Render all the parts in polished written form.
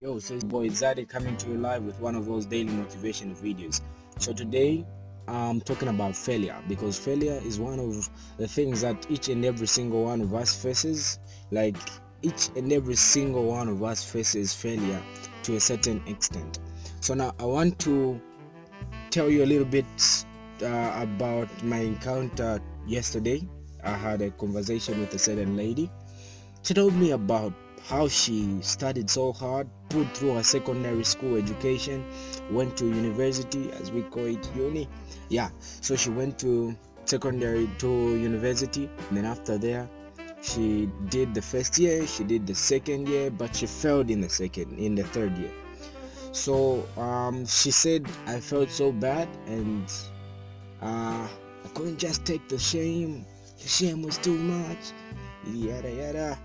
Yo, so it's boy Zadi coming to you live with one of those daily motivation videos. So today I'm talking about failure, because failure is one of the things that each and every single one of us faces. Like, each and every single one of us faces failure to a certain extent. So now I want to tell you a little bit about my encounter yesterday. I had a conversation with a certain lady. She told me about how she studied so hard, put through her secondary school education, went to university, as we call it, uni. Yeah, so she went to secondary to university, and then after there, she did the first year, she did the second year, but she failed in the third year. So she said, I felt so bad, and I couldn't just take the shame. The shame was too much. Yada yada,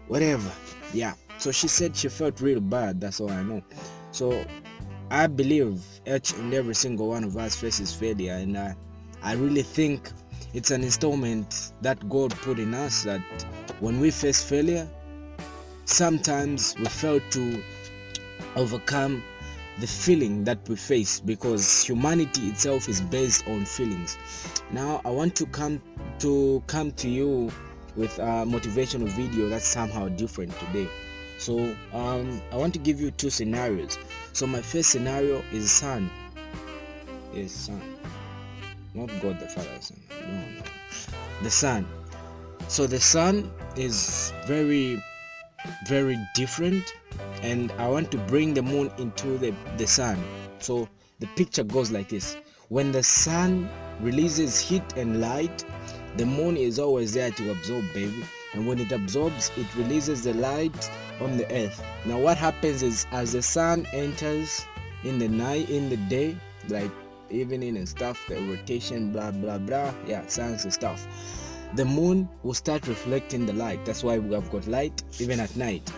whatever. Yeah. So she said she felt real bad. That's all I know. So I believe each and every single one of us faces failure, and I really think it's an installment that God put in us, that when we face failure, sometimes we fail to overcome the feeling that we face, because humanity itself is based on feelings. Now I want to come to you with a motivational video that's somehow different today. So I want to give you two scenarios. So my first scenario is son. Yes, son, not God the Father, son. No, the son. So the son is very different, and I want to bring the moon into the sun. So the picture goes like this: when the sun releases heat and light, the moon is always there to absorb, baby, and when it absorbs, it releases the light on the earth. Now what happens is, as the sun enters in the night, in the day, like evening and stuff, the rotation, blah blah blah, yeah, science and stuff, the moon will start reflecting the light. That's why we have got light even at night.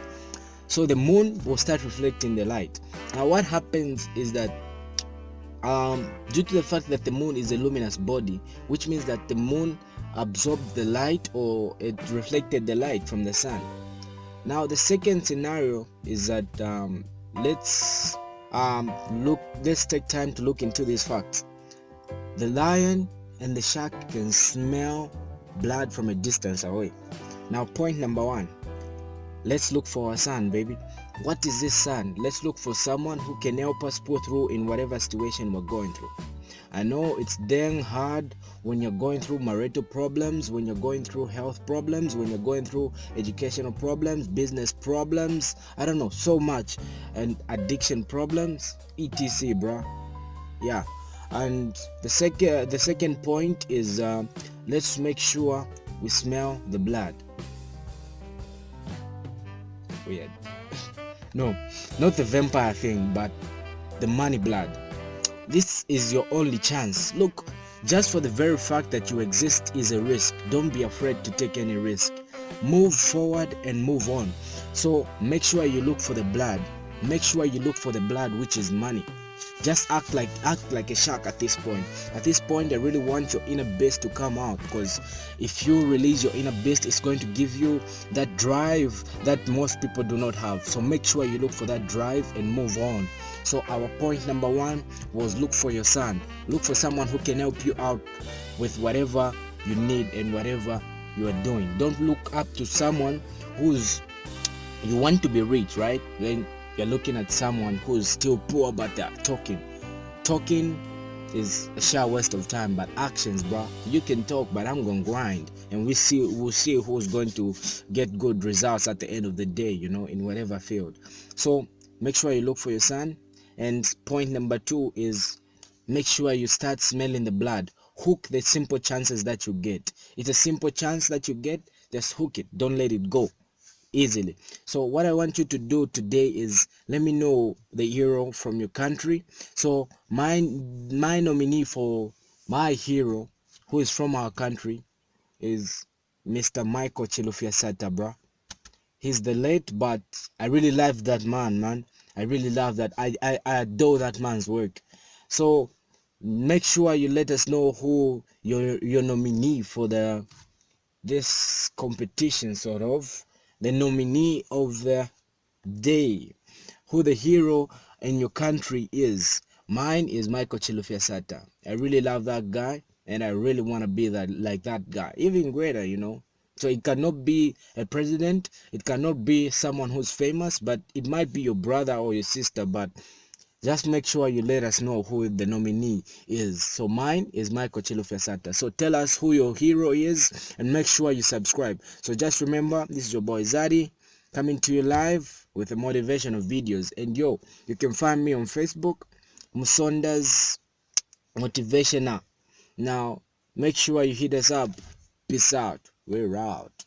So the moon will start reflecting the light. Now what happens is that due to the fact that the moon is a luminous body, which means that the moon absorbed the light, or it reflected the light from the sun. Now the second scenario is that let's take time to look into these facts. The lion and the shark can smell blood from a distance away. Now point number one, let's look for a son, baby. What is this son? Let's look for someone who can help us pull through in whatever situation we're going through. I know it's dang hard when you're going through marital problems, when you're going through health problems, when you're going through educational problems, business problems, I don't know, so much, and addiction problems, etc, bro. Yeah. And the second point is let's make sure we smell the blood. Weird. No, not the vampire thing, but the money blood. This is your only chance. Look, just for the very fact that you exist is a risk. Don't be afraid to take any risk. Move forward and move on. So make sure you look for the blood. Make sure you look for the blood, which is money. Just act like a shark at this point. At this point, I really want your inner beast to come out, because if you release your inner beast, it's going to give you that drive that most people do not have. So make sure you look for that drive and move on. So our point number one was, look for your son. Look for someone who can help you out with whatever you need and whatever you are doing. Don't look up to someone who's, you want to be rich, right? Then you're looking at someone who's still poor, but they're talking is a sheer waste of time. But actions, bro, you can talk, but I'm gonna grind, and we'll see who's going to get good results at the end of the day, in whatever field. So make sure you look for your son. And point number two is, make sure you start smelling the blood. Hook the simple chances that you get. It's a simple chance that you get, just hook it. Don't let it go easily. So what I want you to do today is, let me know the hero from your country. So my nominee for my hero, who is from our country, is Mr. Michael Chilufya Sata, bro. He's the late, but I really love that man. I really love that. I adore that man's work. So make sure you let us know who your nominee for this competition, sort of the nominee of the day. who the hero in your country is. Mine is Michael Chilufya Sata. I really love that guy, and I really want to be like that guy, even greater, you know. So it cannot be a president, it cannot be someone who's famous, but it might be your brother or your sister. But just make sure you let us know who the nominee is. So mine is Michael Chilufya Sata. So tell us who your hero is, and make sure you subscribe. So just remember, this is your boy Zadi coming to you live with a motivational videos. And yo, you can find me on Facebook, Musonda's Motivational. Now make sure you hit us up. Peace out. We're out.